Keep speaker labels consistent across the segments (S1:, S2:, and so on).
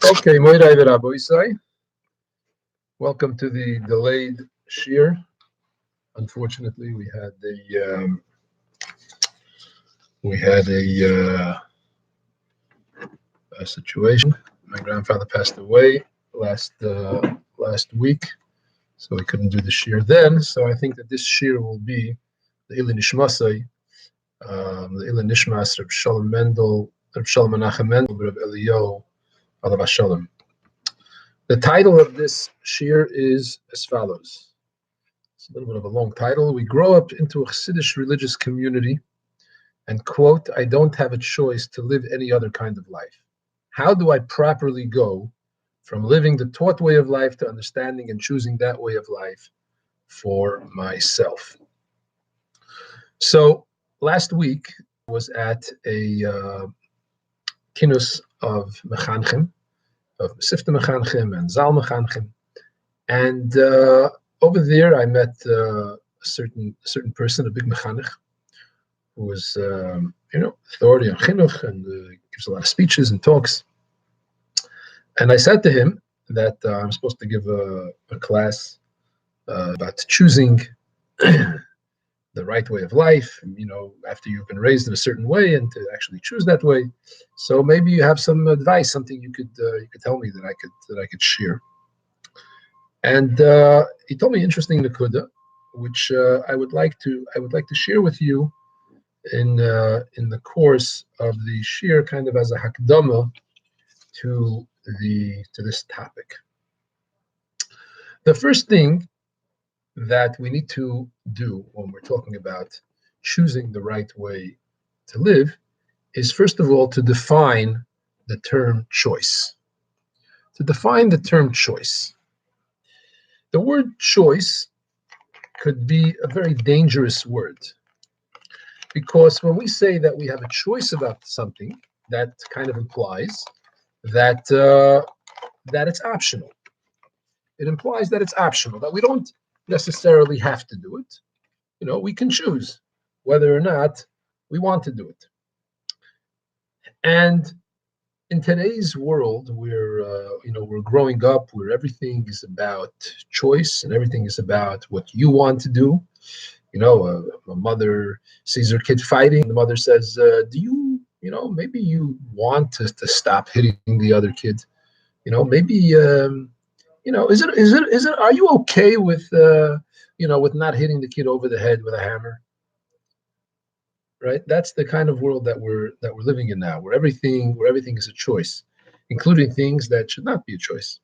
S1: Okay, Moirai Veraboisai. Welcome to the delayed shir. Unfortunately, we had a situation. My grandfather passed away last week, so we couldn't do the shir then. So I think that this shir will be the Ilin Nishmasai, the Ilin Nishmas, Reb Shalom Mendel, Reb Shalom Menachem Mendel, Reb Eliyahu, Alav Shalom. The title of this shir is as follows. It's a little bit of a long title. We grow up into a chassidish religious community and quote, I don't have a choice to live any other kind of life. How do I properly go from living the taught way of life to understanding and choosing that way of life for myself? So last week I was at a kinus of Mechanchim, of Sifta Mechanchim and Zal Mechanchim. And over there I met a certain person, a big Mechanech, who was, authority on chinuch and gives a lot of speeches and talks. And I said to him that I'm supposed to give a class about choosing the right way of life, after you've been raised in a certain way and to actually choose that way. So maybe you have some advice, something you could tell me that I could share. And he told me interesting nakuda, which I would like to share with you in the course of the shir, kind of as a hakdama to this topic. The first thing that we need to do when we're talking about choosing the right way to live is, first of all, to define the term choice. To define the term choice. The word choice could be a very dangerous word, because when we say that we have a choice about something, that kind of implies that it's optional. It implies that it's optional, that we don't necessarily have to do it. We can choose whether or not we want to do it. And in today's world, we're growing up where everything is about choice and everything is about what you want to do. A mother sees her kid fighting. The mother says, "Do you, maybe you want to stop hitting the other kid? Maybe, is it? Are you okay with, with not hitting the kid over the head with a hammer?" Right? That's the kind of world that we're living in now, where everything is a choice, including things that should not be a choice.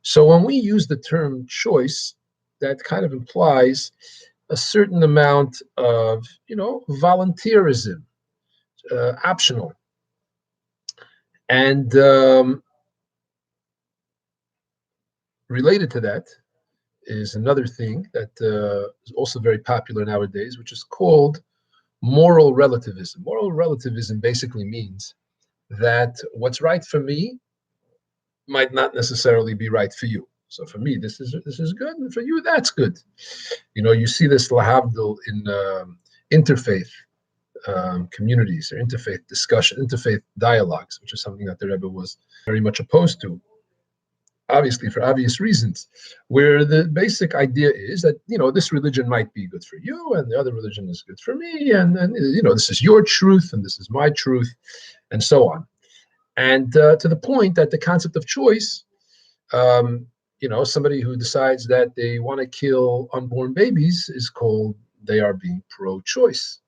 S1: So when we use the term choice, that kind of implies a certain amount of, volunteerism, optional. And related to that is another thing that is also very popular nowadays, which is called moral relativism. Moral relativism basically means that what's right for me might not necessarily be right for you. So for me, this is good, and for you, that's good. You see this lahavdil in interfaith communities or interfaith discussion, interfaith dialogues, which is something that the Rebbe was very much opposed to, obviously for obvious reasons, where the basic idea is that, this religion might be good for you and the other religion is good for me, and this is your truth and this is my truth, and so on. And to the point that the concept of choice, somebody who decides that they want to kill unborn babies is called, they are being pro-choice.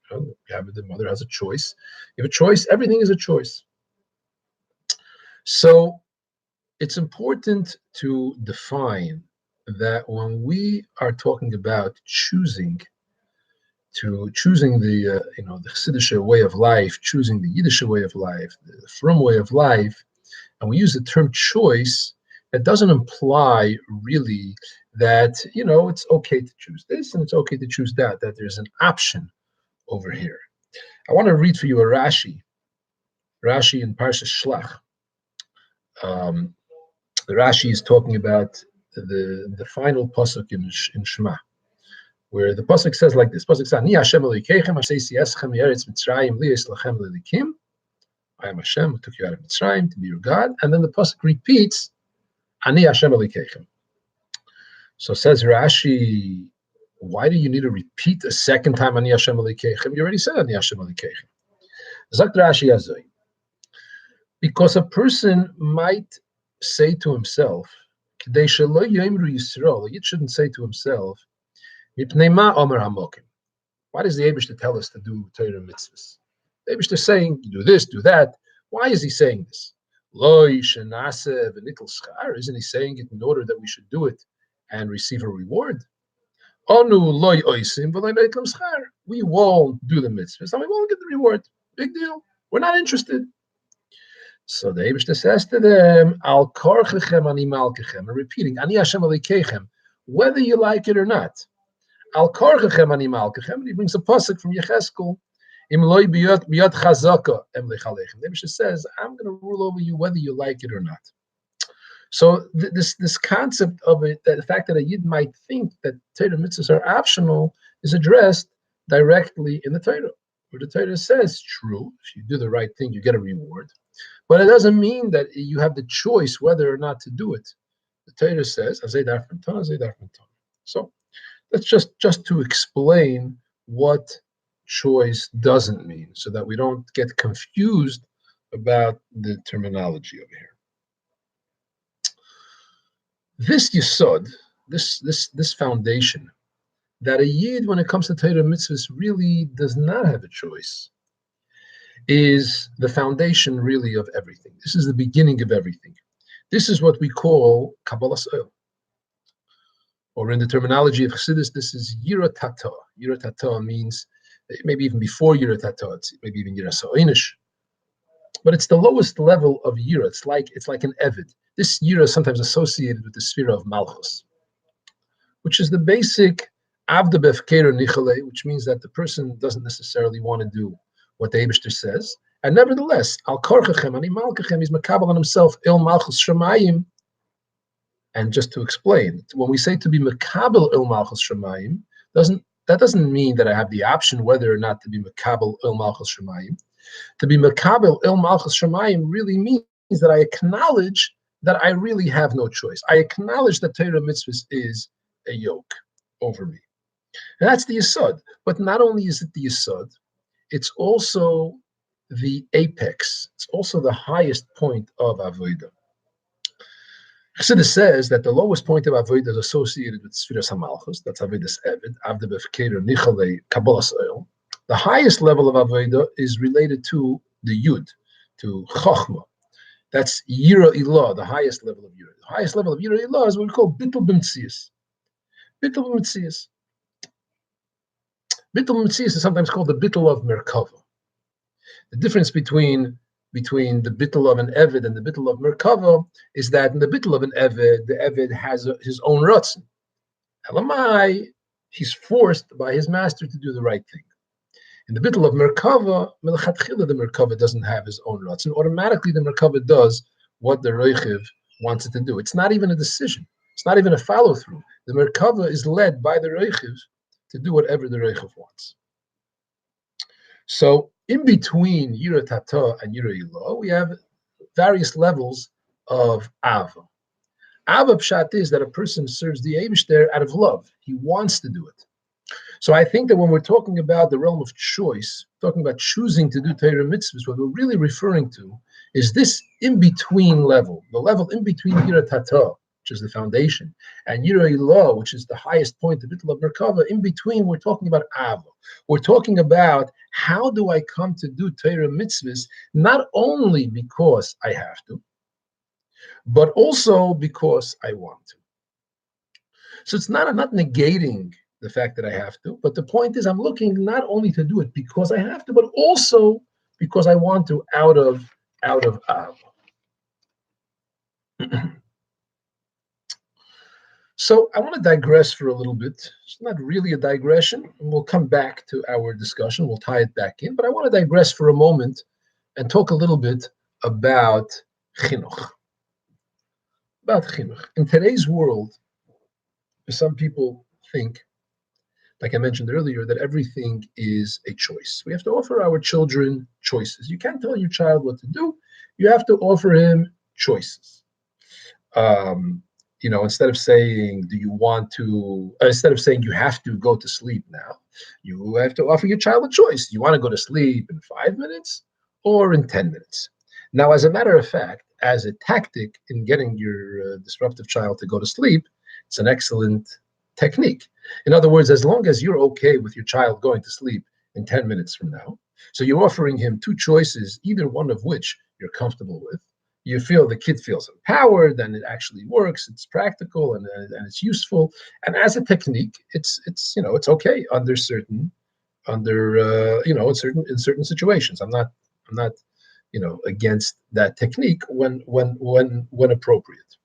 S1: The mother has a choice. You have a choice, everything is a choice. So it's important to define that when we are talking about choosing the the chassidish way of life, choosing the Yiddish way of life, the frum way of life, and we use the term choice, that doesn't imply really that it's okay to choose this and it's okay to choose that there's an option over here. I want to read for you a Rashi in Parsha Shlach. The Rashi is talking about the final pasuk in Shema, where the pasuk says like this: "Pasuk says, Ni Hashem Elokeichem asher yisiechem yeretz Mitzrayim li yeslachem lelikim, I am Hashem who took you out of Mitzrayim to be your God. And then the pasuk repeats, Ani Hashem Elokeichem. So says Rashi, why do you need to repeat a second time Ani Hashem Elokeichem? You already said Ani Hashem Elokeichem. Zakt Rashi Azoi. Because a person might say to himself, it shouldn't say to himself, why does the Eibishter tell us to do Torah mitzvahs? The Eibishter is saying, do this, do that. Why is he saying this? Isn't he saying it in order that we should do it and receive a reward? We won't do the mitzvahs and we won't get the reward. Big deal. We're not interested. So the Eibishter says to them, Al korchechem ani malkechem, repeating, Ani Hashem Elokeichem, whether you like it or not. Al korchechem ani malkechem, and he brings a pasuk from Yecheskel, Im loy biyot chazaka em lechalechem. The Eibishter says, I'm going to rule over you whether you like it or not. So this concept of it, the fact that a Yid might think that Torah mitzvahs are optional, is addressed directly in the Torah, where the Torah says, true, if you do the right thing, you get a reward. But it doesn't mean that you have the choice whether or not to do it. The Torah says, Azay darfen ton, Azay darfen ton. So that's just to explain what choice doesn't mean, so that we don't get confused about the terminology over here. This yesod, this foundation, that a Yid, when it comes to Torah mitzvahs, really does not have a choice, is the foundation really of everything. This is the beginning of everything. This is what we call Kabbalas Oil. Or in the terminology of chassidish, this is Yira Tata. Yira Tata means, maybe even before Yira Tata, it's maybe even Yira Sa'inish. But it's the lowest level of Yira. It's like an Evid. This Yira is sometimes associated with the sphere of Malchus, which is the basic Avda Befkeira Nichale, which means that the person doesn't necessarily want to do what the Eibishter says, and nevertheless, Al Korchechem Ani Malkechem, he's makabel on himself Il Malchus Shemayim. And just to explain, when we say to be makabel Il Malchus Shemayim, that doesn't mean that I have the option whether or not to be makabel Il Malchus Shemayim. To be makabel Il Malchus Shemayim really means that I acknowledge that I really have no choice. I acknowledge that Torah mitzvahs is a yoke over me. And that's the yesod. But not only is it the yesod, it's also the apex. It's also the highest point of avodah. Chassidus says that the lowest point of avodah is associated with Sfiras HaMalchus. That's avodas Eved, Avda Befkeira Nichale, Kabbalas Oil. The highest level of avodah is related to the Yud, to Chochmah. That's Yira Ilah, the highest level of Yira. The highest level of Yira Ilah is what we call Bittul B'Metzias. Bittul B'Metzias. Bittul B'Metzias is sometimes called the Bittul of Merkava. The difference between the Bittul of an Eved and the Bittul of Merkava is that in the Bittul of an Eved, the Eved has his own Ratzon. Elamai, he's forced by his master to do the right thing. In the Bittul of Merkava, Melchatchila, the Merkava doesn't have his own Ratzon. Automatically, the Merkava does what the Reichiv wants it to do. It's not even a decision. It's not even a follow-through. The Merkava is led by the Reichiv to do whatever the Reichiv wants. So, in between Yira Tata and Yira Ilah, we have various levels of Ava. Ava Pshat is that a person serves the Eibishter out of love. He wants to do it. So I think that when we're talking about the realm of choice, talking about choosing to do Torah mitzvahs, what we're really referring to is this in-between level, the level in between Yira Tata, which is the foundation, and Yira Ilah, which is the highest point, the Bittul of Merkava. In between, we're talking about Ava. We're talking about how do I come to do Torah mitzvahs, not only because I have to, but also because I want to. So it's not negating the fact that I have to, but the point is I'm looking not only to do it because I have to, but also because I want to out of Ava. So I want to digress for a little bit. It's not really a digression, and we'll come back to our discussion. We'll tie it back in, but I want to digress for a moment and talk a little bit about chinuch. About chinuch. In today's world, some people think like I mentioned earlier, that everything is a choice. We have to offer our children choices. You can't tell your child what to do. You have to offer him choices. Um, instead of saying, "Do you want to?" Instead of saying, "You have to go to sleep now," you have to offer your child a choice. You want to go to sleep in 5 minutes or in 10 minutes. Now, as a matter of fact, as a tactic in getting your disruptive child to go to sleep, it's an excellent technique. In other words, as long as you're okay with your child going to sleep in 10 minutes from now, so you're offering him two choices, either one of which you're comfortable with. You feel the kid feels empowered, and it actually works. It's practical and it's useful. And as a technique, it's okay under in certain situations. I'm not against that technique when appropriate.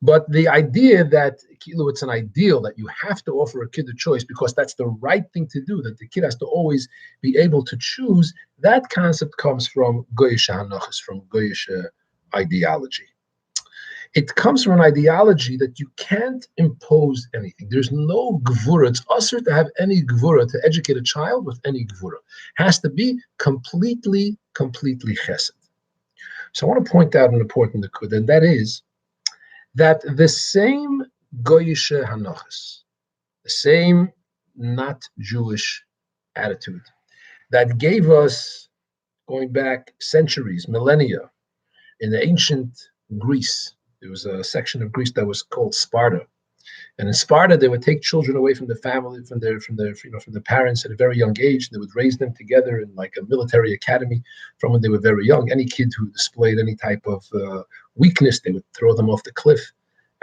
S1: But the idea that it's an ideal that you have to offer a kid a choice because that's the right thing to do, that the kid has to always be able to choose, that concept comes from Goyish Hanachas, from Goyish ideology. It comes from an ideology that you can't impose anything. There's no gvura. It's usher to have any gvura, to educate a child with any gvura. Has to be completely chesed. So I want to point out an important nikud, and that is that the same Goyish Hanachas, the same not Jewish attitude that gave us, going back centuries, millennia, in the ancient Greece, there was a section of Greece that was called Sparta. And in Sparta, they would take children away from the family, from the parents at a very young age. They would raise them together in like a military academy from when they were very young. Any kid who displayed any type of weakness, they would throw them off the cliff,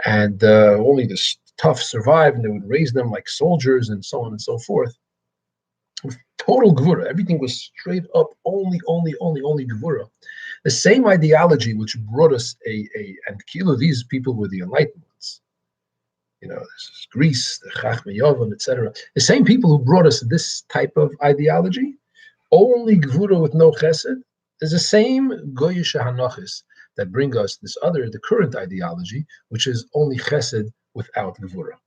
S1: and only the tough survived. And they would raise them like soldiers, and so on and so forth. With total gevura, everything was straight up only gevura. The same ideology which brought us and Kilo, these people were the enlightened ones. This is Greece, the Chachmei Yovan, etc. The same people who brought us this type of ideology, only Gvura with no Chesed, is the same Goyish Hanachis that bring us the current ideology, which is only Chesed without Gvura.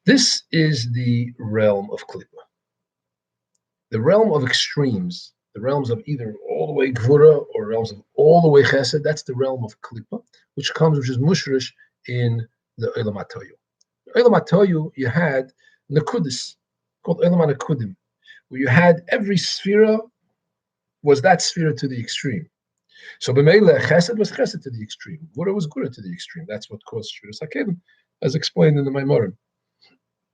S1: This is the realm of Klippa. The realm of extremes, the realms of either all the way Gvura or realms of all the way Chesed, that's the realm of Klippa, which is Mushrish in the Olam HaToyu. Olam HaToyu, you had Nekudis, called Olam HaNekudim, where you had every sphera was that sphera to the extreme. So B'meila, Chesed was Chesed to the extreme. Gura was Gura to the extreme. That's what caused Shviras HaKelim, as explained in the Maimorim.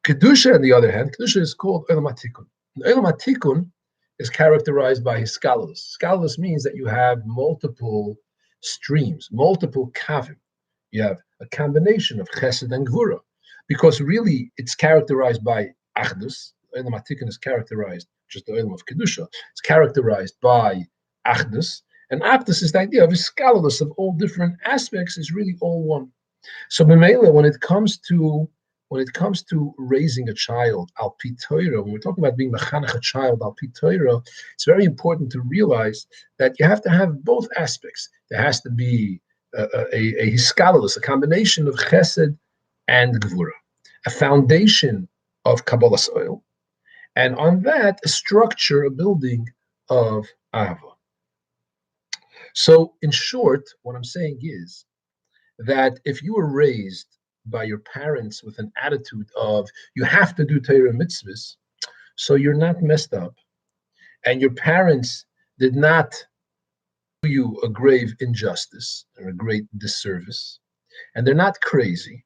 S1: Kedusha, on the other hand, Kedusha is called Olam HaTikun. Olam HaTikun is characterized by his Skalus. Skalus means that you have multiple streams, multiple kavim. You have a combination of Chesed and Gvura, because really it's characterized by Achdus. Olam HaTikun is characterized, just the Olam of Kedusha, it's characterized by Achdus, and Achdus is the idea of Iskalus of all different aspects, is really all one. So B'meila, when it comes to raising a child al pi Torah, when we're talking about being mechanech a child al pi Torah, it's very important to realize that you have to have both aspects. There has to be a hiskalus, a combination of chesed and gvura, a foundation of Kabbalas oil, and on that, a structure, a building of ahava. So, in short, what I'm saying is that if you were raised by your parents with an attitude of you have to do Torah mitzvahs, so you're not messed up, and your parents did not do you a grave injustice or a great disservice, and they're not crazy.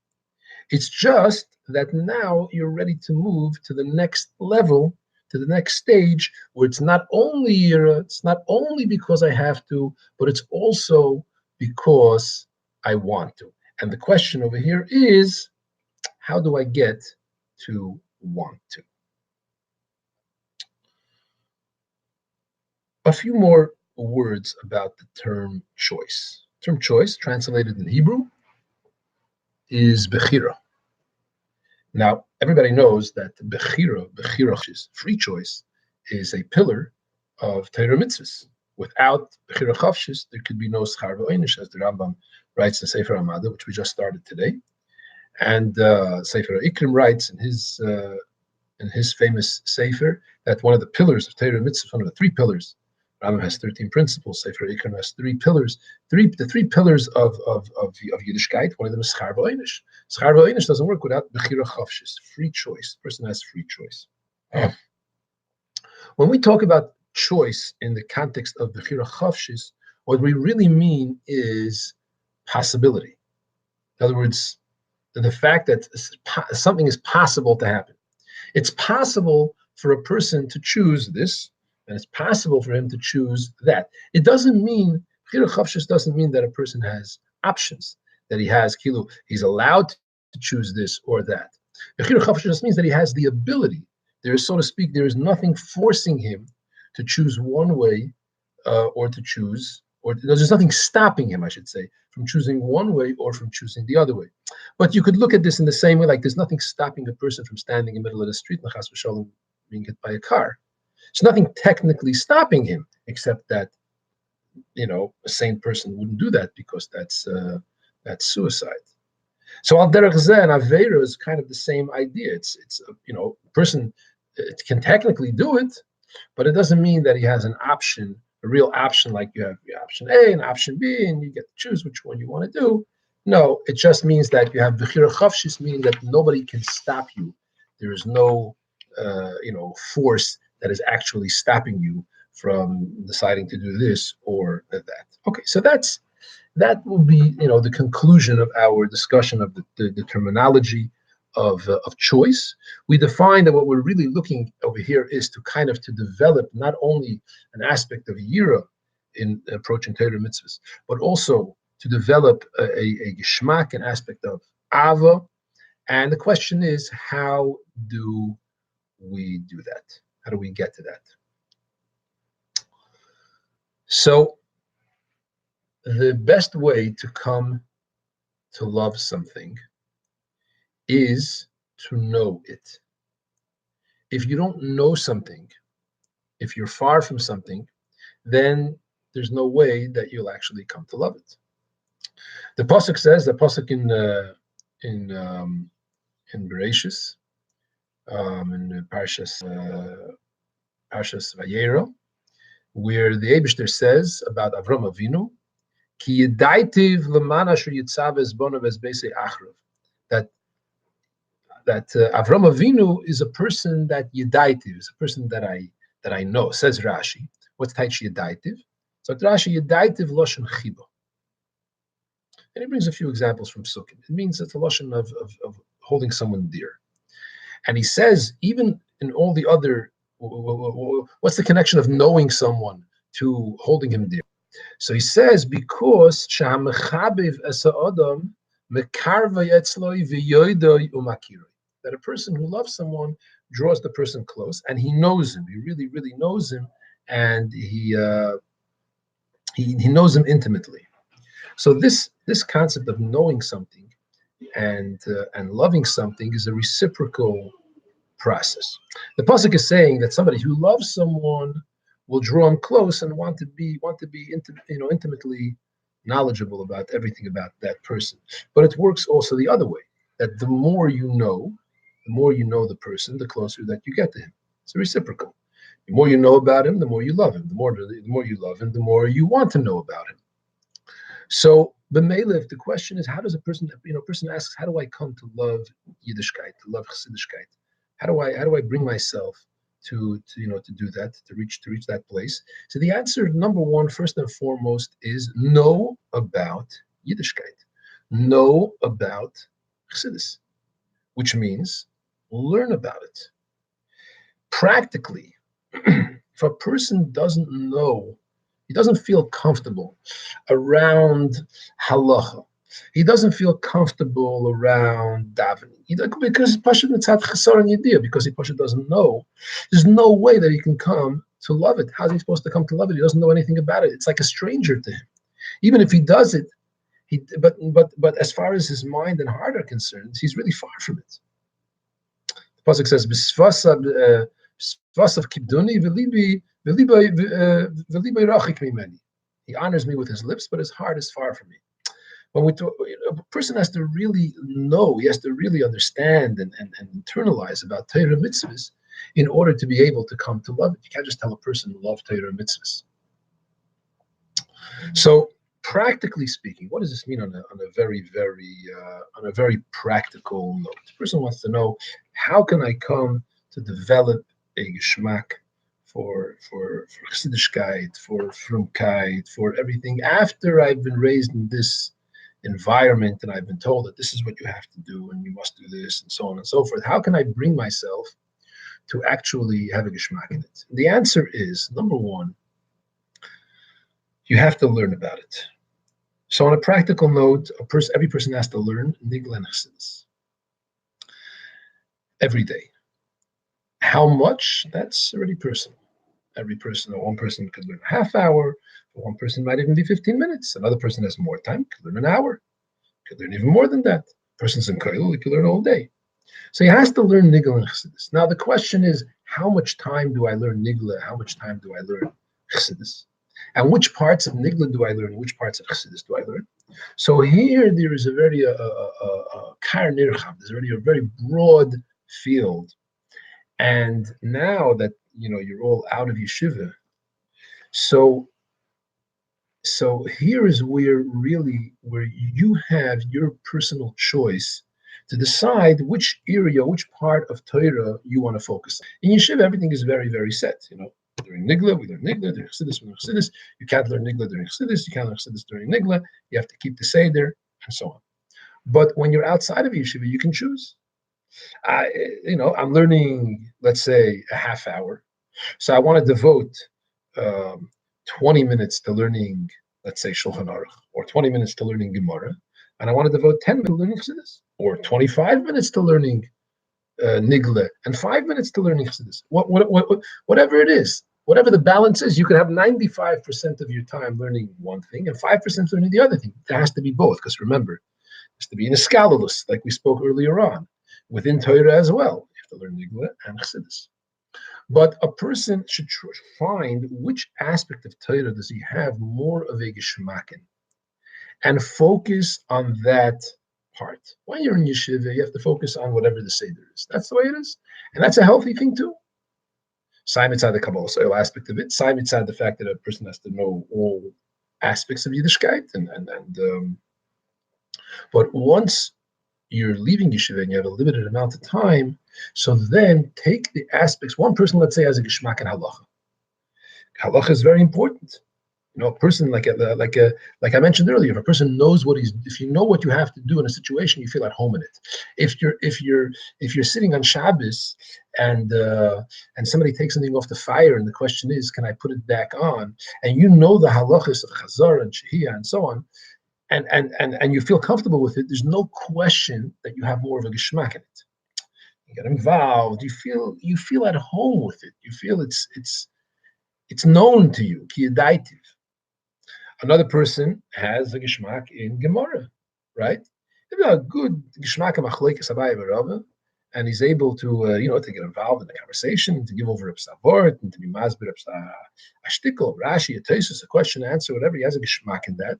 S1: It's just that now you're ready to move to the next level, to the next stage, where it's not only because I have to, but it's also because I want to. And the question over here is, how do I get to want to? A few more words about the term choice. Term choice, translated in Hebrew, is bechira. Now, everybody knows that bechira, which is free choice, is a pillar of Torah mitzvahs. Without bechira chavshis, there could be no schar v'oinish, as the Rambam writes in Sefer Hamada, which we just started today. And Sefer Ikrim writes in his famous Sefer that one of the pillars of Torah Mitzvah, one of the three pillars, Rambam has 13 principles, Sefer Ikrim has three pillars. The three pillars of Yiddishkeit, one of them is Schar V'Einish. Schar V'Einish doesn't work without Bechira Chavshis, free choice. The person has free choice. When we talk about choice in the context of Bechira Chavshis, what we really mean is possibility. In other words, the fact that something is possible to happen. It's possible for a person to choose this, and it's possible for him to choose that. It doesn't mean, Bechira Chavshis doesn't mean that a person has options, that he's allowed to choose this or that. Bechira Chavshis just means that he has the ability. There is, so to speak, there is nothing forcing him to choose one way or to choose, or there's nothing stopping him, I should say, from choosing one way or from choosing the other way. But you could look at this in the same way, like there's nothing stopping a person from standing in the middle of the street, chas v'shalom, being hit by a car. There's nothing technically stopping him, except that, a sane person wouldn't do that because that's suicide. So al derech zeh and aveira is kind of the same idea. It's a person can technically do it, but it doesn't mean that he has an option, a real option, like you have option A and option B, and you get to choose which one you want to do. No, it just means that you have bechira chavshis, meaning that nobody can stop you. There is no, force that is actually stopping you from deciding to do this or that. Okay, so that will be, the conclusion of our discussion of the terminology of choice. We define that what we're really looking over here is to develop not only an aspect of yira in approaching Torah mitzvahs, but also to develop a geschmack, an aspect of ava. And the question is, how do we do that? How do we get to that? So the best way to come to love something is to know it. If you don't know something, if you're far from something, then there's no way that you'll actually come to love it. The pasuk says, the pasuk in Bereshis, in Parshas Vayera, where the Eibishter says about Avram Avinu, Ki yedaitiv leman asher yitzav es bonav es beisei achrav, that Avram Avinu is a person that yedaitiv, is a person that I know. Says Rashi. What's Taichi yedaitiv? So Rashi yedaitiv loshen chiba, and he brings a few examples from Sukkim. It means it's a loshen of holding someone dear. And he says, even in all the other, what's the connection of knowing someone to holding him dear? So he says, because that a person who loves someone draws the person close, and he knows him. He really, really knows him, and he knows him intimately. So this concept of knowing something and loving something is a reciprocal process. The pasuk is saying that somebody who loves someone will draw him close and want to be intimately knowledgeable about everything about that person. But it works also the other way, that the more you know the person, the closer that you get to him. It's reciprocal. The more you know about him, the more you love him. The more you love him, the more you want to know about him. So b'meileh, the question is, how does a person asks, how do I come to love Yiddishkeit, to love chassidischkeit? How do I bring myself to do that, to reach that place? So the answer, number one, first and foremost, is know about Yiddishkeit, know about Chassidus, which means learn about it. Practically, if a person doesn't know, he doesn't feel comfortable around halacha, he doesn't feel comfortable around davening, because Pasha because he doesn't know. There's no way that he can come to love it. How's he supposed to come to love it? He doesn't know anything about it. It's like a stranger to him. Even if he does it, but as far as his mind and heart are concerned, he's really far from it. The pasuk says, he honors me with his lips, but his heart is far from me. when we talk, a person has to really know, he has to really understand and internalize about Torah mitzvahs in order to be able to come to love it. You can't just tell a person love Torah mitzvahs. So, practically speaking, what does this mean on a very practical note? The person wants to know, how can I come to develop a geschmack for Chassidischkeit, for Frumkeit, for everything after I've been raised in this environment and I've been told that this is what you have to do and you must do this and so on and so forth. How can I bring myself to actually have a geschmack in it? The answer is, number one, you have to learn about it. So on a practical note, every person has to learn Nigla and Chassidus every day. How much? That's already personal. Every person, one person could learn a half hour, one person might even be 15 minutes. Another person has more time, could learn an hour, could learn even more than that. Person's in Koil, he could learn all day. So he has to learn Nigla and Chassidus. Now the question is, how much time do I learn Nigla? How much time do I learn Chassidus? And which parts of Nigla do I learn? Which parts of Chassidus do I learn? So here there is a very there's already a very broad field. And now that you're all out of yeshiva, so here is where you have your personal choice to decide which area, which part of Torah you want to focus on. In yeshiva, everything is very, very set. During Nigla, we learn Nigla. During Chassidus, we learn Chassidus. You can't learn Nigla during Chassidus. You can't learn Chassidus during Nigla. You have to keep the Seder, and so on. But when you're outside of yeshiva, you can choose. I'm learning, let's say, a half hour. So I want to devote 20 minutes to learning, let's say, Shulchan Aruch, or 20 minutes to learning Gemara, and I want to devote 10 minutes to learning Chassidus, or 25 minutes to learning Nigla, and 5 minutes to learning Chassidus. Whatever it is, whatever the balance is, you can have 95% of your time learning one thing and 5% learning the other thing. There has to be both, because remember, it has to be in a scalolus, like we spoke earlier on. Within Torah as well, you have to learn Nigla and Chassidus. But a person should find which aspect of Torah does he have more of a geschmack in, and focus on that part. When you're in yeshiva, you have to focus on whatever the Seder is. That's the way it is. And that's a healthy thing too. Sai mitzad the Kabbalah soil aspect of it. Sai mitzad the fact that a person has to know all aspects of Yiddishkeit. But once you're leaving yeshiva and you have a limited amount of time, so then take the aspects. One person, let's say, has a geschmack in halacha. Halacha is very important. A person like I mentioned earlier, if a person knows if you know what you have to do in a situation, you feel at home in it. If you're sitting on Shabbos and somebody takes something off the fire and the question is, can I put it back on? And you know the halachas of Chazar and Shehiyah and so on, and you feel comfortable with it, there's no question that you have more of a geschmack in it. You get involved, you feel at home with it. You feel it's known to you. Ki yadaitiv. Another person has a geschmack in Gemara, right? If a good geschmack of machlekes Abaye v'Rava, and he's able to to get involved in the conversation, to give over a psavort, and to be masbir a shtickle, Rashi, a Tosfos, a question, answer, whatever. He has a geschmack in that.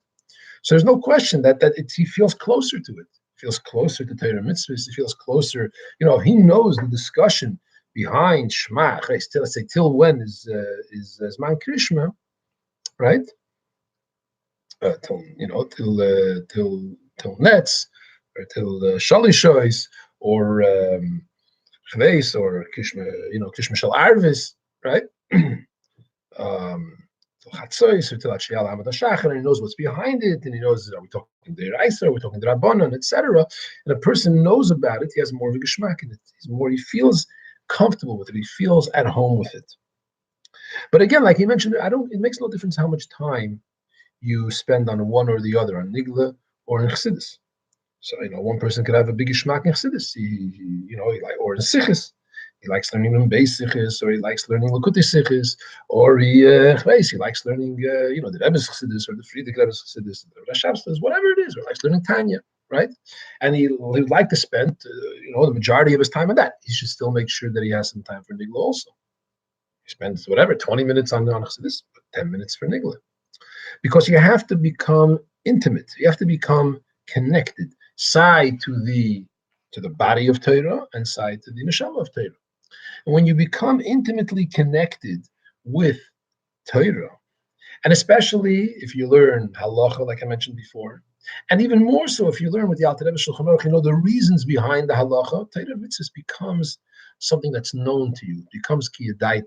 S1: So there's no question that he feels closer to it. He feels closer to Torah mitzvahs. He feels closer. He knows the discussion behind Shema. Let's say till when is Zman Krishma, right? Till Netz, or till Shalishois, or Chveis, or Kishma, Kishma Shal Arvis, right? Till Chatzois, or till Atshiyal Hamad HaShachar, and he knows what's behind it, and he knows, are we talking Deiraisa, are we talking Drabanan, etc. And a person knows about it, he has more of a geschmack in it. He feels comfortable with it, he feels at home with it. But again, like he mentioned, it makes no difference how much time you spend on one or the other, on Nigla or in Chassidus. So one person could have a big geschmack in Chassidus, or in Sichis. He likes learning them Beis Sichis, or he likes learning Likutei Sichis, or he likes learning the Rebbe's Chassidus, or the Friedrich Rebbe's Chassidus, the Rashab's, whatever it is, or he likes learning Tanya, right? And he would like to spend the majority of his time on that. He should still make sure that he has some time for Nigla also. He spends 20 minutes on Chassidus, but 10 minutes for Nigla. Because you have to become intimate. You have to become connected, side to the body of Torah and side to the neshama of Torah. And when you become intimately connected with Torah, and especially if you learn halacha, like I mentioned before, and even more so if you learn with the Alter Rebbe Shulchan Aruch, you know the reasons behind the halacha, Torah mitzvahs becomes something that's known to you, becomes kiyadaitiv.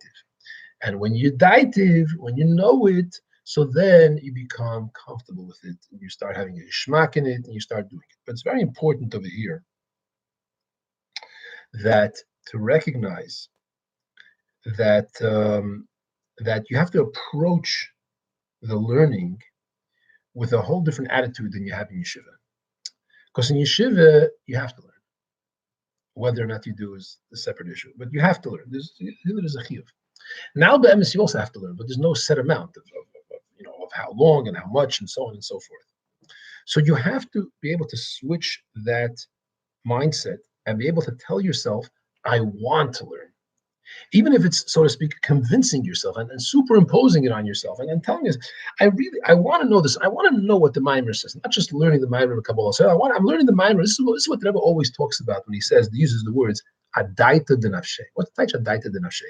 S1: And when you daitiv, when you know it, so then you become comfortable with it, and you start having a shmak in it, and you start doing it. But it's very important over here that to recognize that that you have to approach the learning with a whole different attitude than you have in yeshiva. Because in yeshiva, you have to learn. Whether or not you do is a separate issue, but you have to learn. There's a chiyuv. Now, be'emes, you also have to learn, but there's no set amount of how long and how much and so on and so forth. So you have to be able to switch that mindset and be able to tell yourself, I want to learn. Even if it's, so to speak, convincing yourself and superimposing it on yourself and telling us, I want to know this. I want to know what the Maimer says, not just learning the Maimer of Kabbalah. So I'm learning the Maimer. This is what the Rebbe always talks about when he uses the words, Adaita denafshe. What's the Adaita denafshe?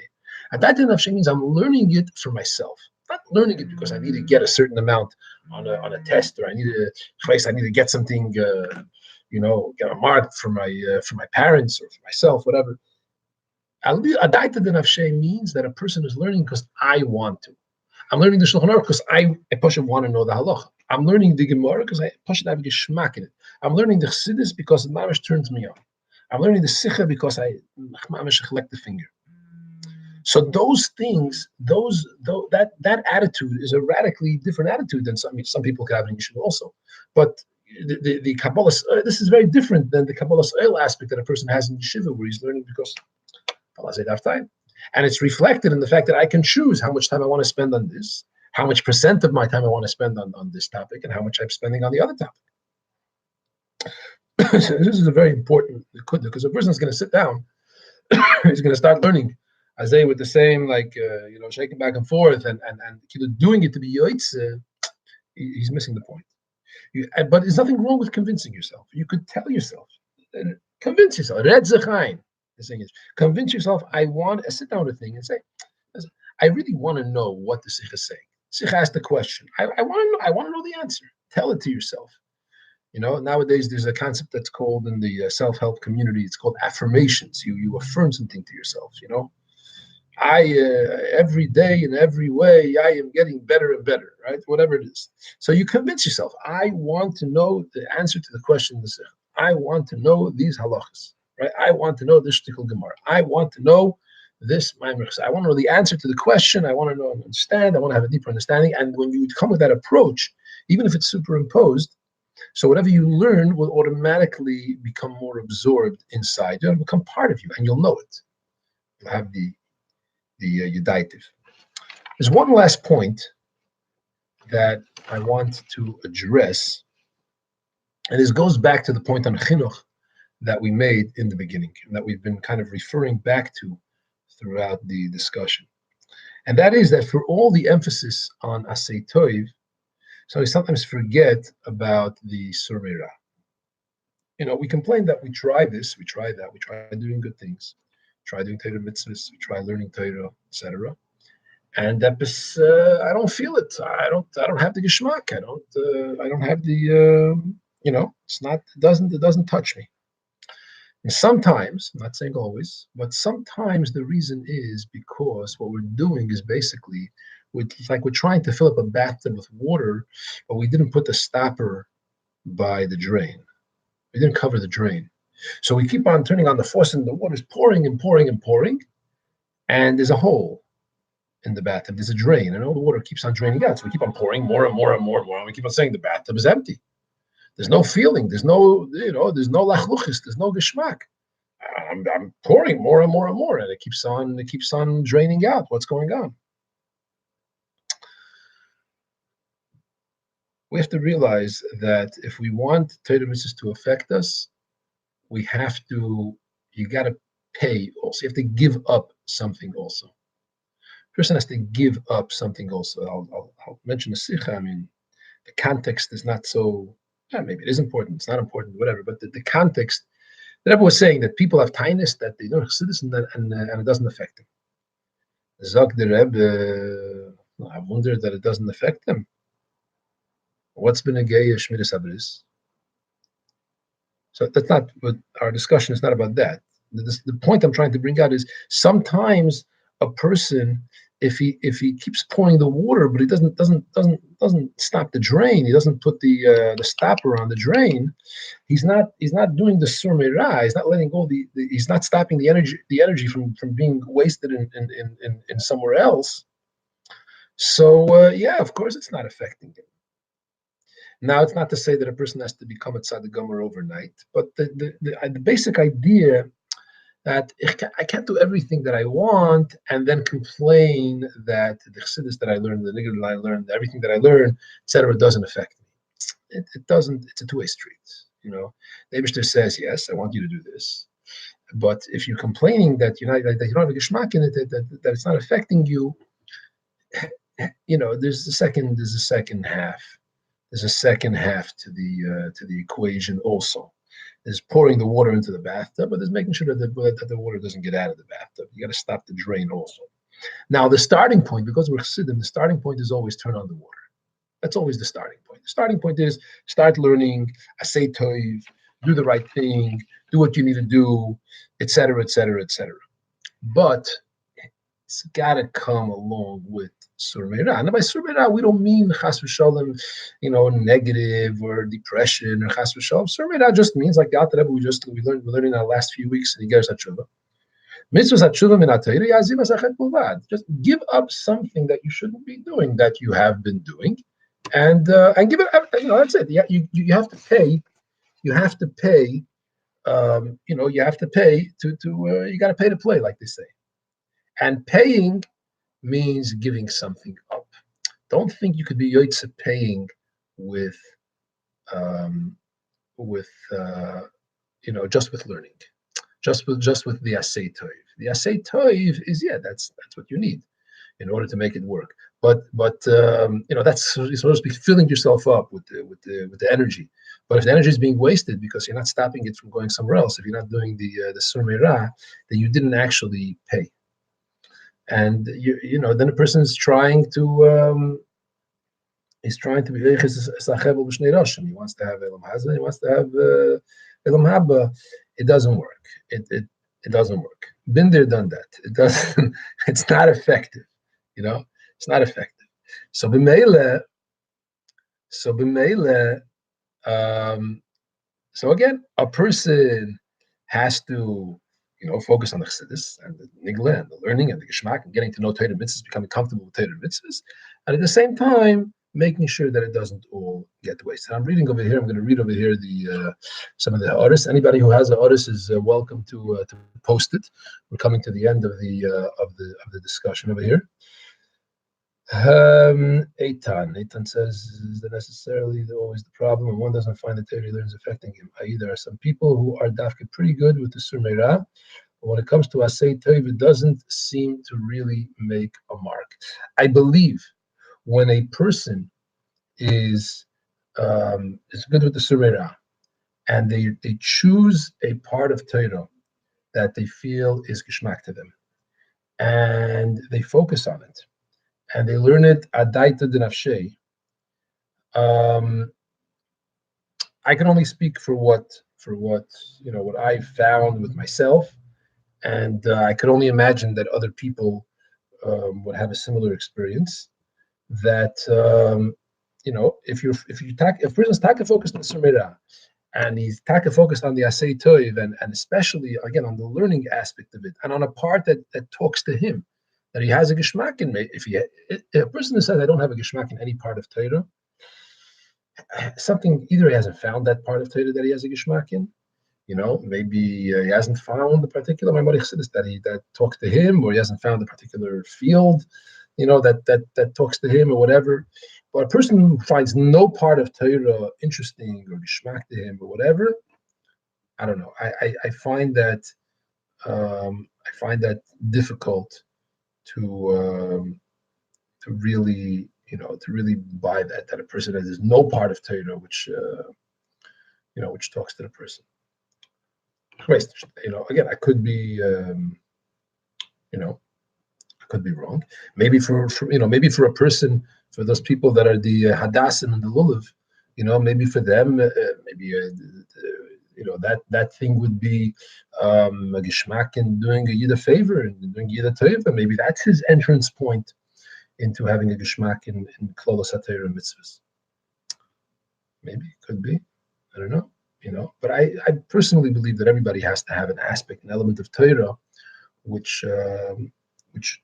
S1: Adaita denafshe means I'm learning it for myself. Not learning it because I need to get a certain amount on a test, or I need to get something, get a mark for my parents or for myself, whatever. Adaita denafshe means that a person is learning because I want to. I'm learning the Shulchan Aruch because I want to know the halacha. I'm learning the Gemara because I have a geschmack in it. I'm learning the chassidish because the mamish turns me on. I'm learning the sikha because I mamish collect the finger. So those things, that attitude is a radically different attitude than some people can have in yeshiva also. But the Kabbalah, this is very different than the Kabbalah aspect that a person has in yeshiva, where he's learning because time. And it's reflected in the fact that I can choose how much time I want to spend on this, how much percent of my time I want to spend on this topic, and how much I'm spending on the other topic. So this is a very important because a person is going to sit down, he's going to start learning Isaiah with the same, shaking back and forth and doing it to be yoitz, he's missing the point. But there's nothing wrong with convincing yourself. You could tell yourself, convince yourself, red zechain. The thing is, convince yourself, I want to sit down with a thing and say, I really want to know what the Sikh is saying. Sikh asked the question. I want to know the answer. Tell it to yourself. Nowadays there's a concept that's called in the self-help community, it's called affirmations. You affirm something to yourself, I every day in every way, I am getting better and better, right? Whatever it is. So you convince yourself, I want to know the answer to the question, the Sikh. I want to know these halachas. Right? I want to know this shtickle gemara. I want to know this maimer. I want to know the answer to the question. I want to know and understand. I want to have a deeper understanding. And when you come with that approach, even if it's superimposed, so whatever you learn will automatically become more absorbed inside. It'll become part of you, and you'll know it. You'll have the yudaitiv. There's one last point that I want to address, and this goes back to the point on chinuch that we made in the beginning, and that we've been kind of referring back to throughout the discussion. And that is that for all the emphasis on Asay Toiv, so we sometimes forget about the Survey Ra. We complain that we try this, we try that, we try doing good things, try doing Torah mitzvahs, we try learning Torah, etc. And that I don't feel it. I don't have the geschmack. I don't have the it doesn't touch me. And sometimes, I'm not saying always, but sometimes the reason is because what we're doing is basically, it's like we're trying to fill up a bathtub with water, but we didn't put the stopper by the drain. We didn't cover the drain. So we keep on turning on the faucet and the water's pouring and pouring and pouring, and there's a hole in the bathtub. There's a drain, and all the water keeps on draining out. So we keep on pouring more and more and more and more, and we keep on saying the bathtub is empty. There's no feeling. There's no lachluchis. There's no geschmack. I'm pouring more and more and more, and it keeps on draining out. What's going on? We have to realize that if we want Torah mitzvahs to affect us, you got to pay also. You have to give up something also. A person has to give up something also. I'll mention the sikha. context is not so. Yeah, maybe it is important. It's not important, whatever. But the context. The Rebbe was saying that people have tinus that they don't chassidus and it doesn't affect them. Zog the Rebbe, I wonder that it doesn't affect them. What's been a gay Shmiras Abris? So that's not what our discussion is not about that. The point I'm trying to bring out is sometimes a person, if he keeps pouring the water, but he doesn't stop the drain, he doesn't put the stopper on the drain, he's not doing the surmeira, he's not letting go he's not stopping the energy from being wasted in somewhere else. So yeah, of course it's not affecting him. Now, it's not to say that a person has to become a tzaddik gomer overnight, but the basic idea that I can't do everything that I want and then complain that the chassidus that I learned, the nigga that I learned, everything that I learned, etc., doesn't affect me. It doesn't. It's a two-way street. The Eibishter says, yes, I want you to do this, but if you're complaining that that you don't have a geschmack in it, that it's not affecting you, there's a second half. There's a second half to the equation also. There's pouring the water into the bathtub, but there's making sure that the water doesn't get out of the bathtub. You got to stop the drain also. Now, the starting point, because we're chassidim, the starting point is always turn on the water. That's always the starting point. The starting point is start learning, asay toiv, do the right thing, do what you need to do, etc., etc., etc. But it's got to come along with surmeira. And by surmeira, we don't mean chas v'shalom, negative or depression or chas v'shalom. Surmeira just means like the Alter Rebbe we learned in our last few weeks in Igeres HaTshuva. Mitzvahs HaTshuva min HaTorah yazim asachet bulvad. Just give up something that you shouldn't be doing that you have been doing, and give it. That's it. You have to pay. You have to pay. You have to pay to you got to pay to play, like they say. And paying means giving something up. Don't think you could be yotze paying with just with learning, just with the asay toiv. The asay toiv is that's what you need in order to make it work. But that's supposed to be filling yourself up with the energy. But if the energy is being wasted because you're not stopping it from going somewhere else, if you're not doing the surmeira, then you didn't actually pay. And then a person is trying to be he wants to have elam hazah, he wants to have elam haba. It doesn't work. It doesn't work. Been there, done that. It doesn't. It's not effective. It's not effective. So b'meile. So again, a person has to focus on the chassidus and the nigla and the learning and the geschmack and getting to know Torah mitzvahs, becoming comfortable with Torah mitzvahs, and at the same time making sure that it doesn't all get wasted. I'm reading over here. I'm going to read over here the some of the artists. Anybody who has an artist is welcome to post it. We're coming to the end of the discussion over here. Eitan says, is that necessarily always the problem and one doesn't find the Torah learns affecting him? I.e., there are some people who are dafka pretty good with the surmeira, but when it comes to asay toiv, it doesn't seem to really make a mark. I believe when a person is good with the surmeira and they choose a part of Torah that they feel is geschmack to them and they focus on it and they learn it adaita d'nafshei. I can only speak for what I found with myself, and I could only imagine that other people would have a similar experience. That if person's taka focused on surmeira and he's taka focused on the asay toiv and especially again on the learning aspect of it and on a part that talks to him, that he has a geschmack in. If a person who says I don't have a geschmack in any part of Torah, something either he hasn't found that part of Torah that he has a geschmack in, maybe he hasn't found the particular Maimonic chassidus that talks to him, or he hasn't found the particular field, that talks to him or whatever. But a person who finds no part of Torah interesting or geschmack to him or whatever, I don't know. I find that difficult to really to really buy that a person that is no part of Torah, which talks to the person. Again, I could be, I could be wrong. Maybe maybe for a person, for those people that are the Hadassim and the Lulav, maybe for them, maybe that thing would be a geschmack in doing a yid a favor and doing yid a teva. Maybe that's his entrance point into having a geschmack in klolos hatayra mitzvahs. Maybe it could be. I don't know. But I personally believe that everybody has to have an aspect, an element of Torah, which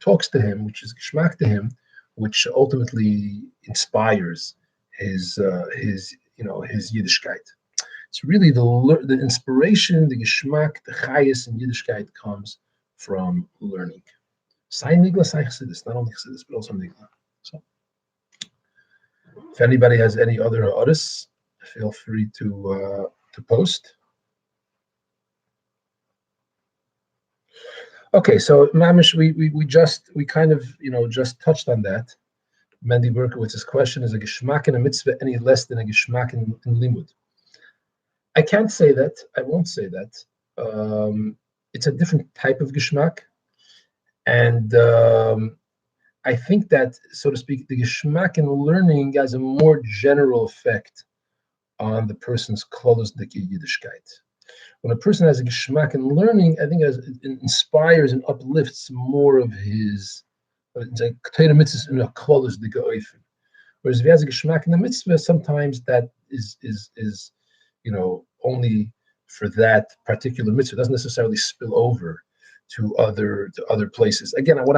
S1: talks to him, which is geschmack to him, which ultimately inspires his Yiddishkeit. It's really the inspiration, the geschmack, the chayas in Yiddishkeit comes from learning. Sai nigla, sai chassidish, not only chassidish, but also nigla. So, if anybody has any other ha'aris, feel free to post. Okay, so Mamish, we kind of just touched on that. Mendy Berkowitz's question is a geschmack in a mitzvah any less than a geschmack in limud? I can't say that. I won't say that. It's a different type of geschmack, and I think that, so to speak, the geschmack in learning has a more general effect on the person's klolos dike Yiddishkeit. When a person has a geschmack in learning, I think it inspires and uplifts more of his Torah mitzvahs in a klolos dike oifen. Whereas if he has a geschmack in the mitzvah, sometimes that is only for that particular mitzvah. It doesn't necessarily spill over to other places. Again, what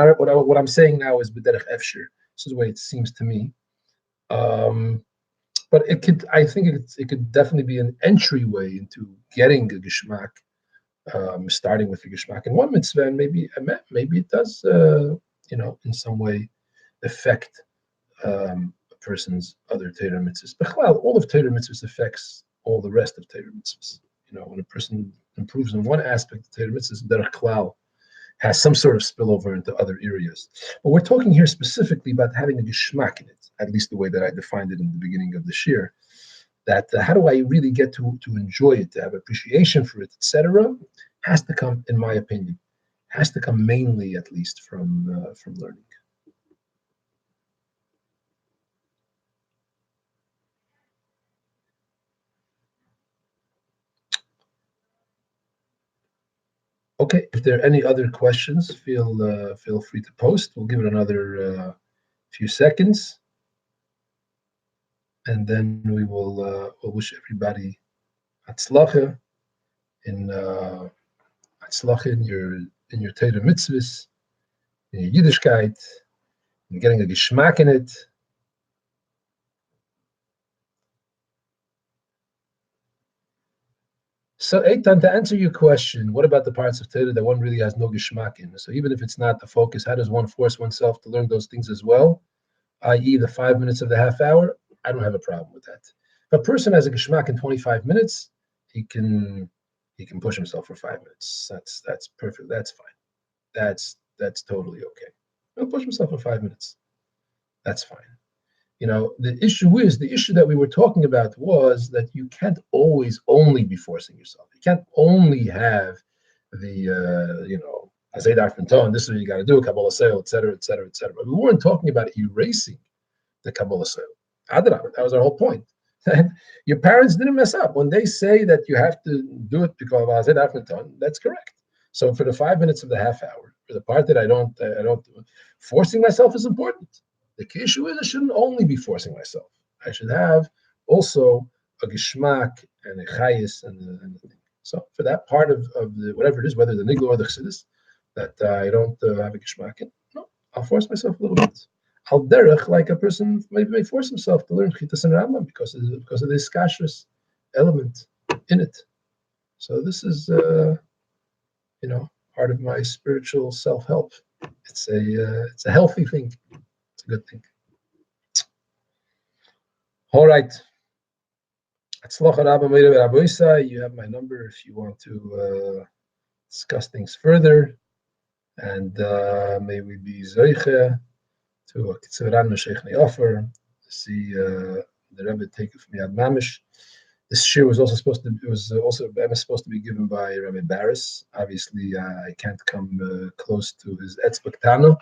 S1: I'm saying now is b'derech efshir. This is the way it seems to me. But I think it could definitely be an entryway into getting a geschmack, starting with a geschmack in one mitzvah, and maybe it does, in some way affect a person's other Torah mitzvahs. But all of Torah mitzvahs affects all the rest of Torah mitzvahs. When a person improves in one aspect of Torah mitzvahs, derech klal has some sort of spillover into other areas. But we're talking here specifically about having a geschmack in it, at least the way that I defined it in the beginning of the shir. That how do I really get to enjoy it, to have appreciation for it, etc., has to come, in my opinion, mainly, at least, from learning. Okay, if there are any other questions, feel free to post. We'll give it another few seconds, and then we'll wish everybody hatzlacha in your Torah mitzvahs, in your Yiddishkeit, in getting a geschmack in it. So, Eitan, to answer your question, what about the parts of Torah that one really has no geschmack in? So even if it's not the focus, how does one force oneself to learn those things as well, i.e. the 5 minutes of the half hour? I don't have a problem with that. If a person has a geschmack in 25 minutes, he can push himself for 5 minutes. That's perfect. That's fine. That's totally okay. He'll push himself for 5 minutes. That's fine. The issue that we were talking about was that you can't always only be forcing yourself. You can't only have the, Azay Darfenton, this is what you got to do, Kabbalah Sale, et cetera, et cetera, et cetera. But we weren't talking about erasing the Kabbalah Sale. That was our whole point. Your parents didn't mess up. When they say that you have to do it because of Azay Darfenton, that's correct. So for the 5 minutes of the half hour, for the part that I don't do, forcing myself is important. The issue is I shouldn't only be forcing myself. I should have also a geschmack and a chayis and the thing. So for that part of the whatever it is, whether the nigla or the chassidus, that I don't have a geschmack in, no, I'll force myself a little bit. Al derech, like a person may force himself to learn Chitas and Rambam because of this kashrus element in it. So this is part of my spiritual self-help. It's a healthy thing. It's a good thing. All right. You have my number if you want to discuss things further. And may we be zoiche to a Kitzeran Meshechni offer. See the Rebbe take it from Yad Mamish. This shir was also supposed to. It was also supposed to be given by Rabbi Barris. Obviously, I can't come close to his Etzbek Tano,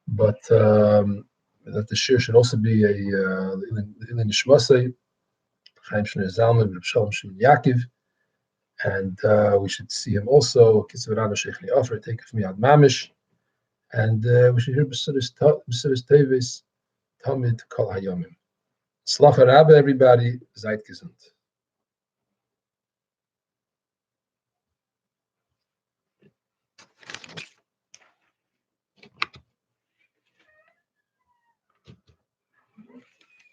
S1: but that the shir should also be a Ilin Shmosei, Chaim Shnei Zalman, Reb Shalom Shimon Yaakov, and we should see him also. Kitzeran Meshechni offer, take it from Yad Mamish. And we should hear B'Suris Tevis, Tamid Kol Hayomim. Slach Rabbe, everybody, Zeit gesund.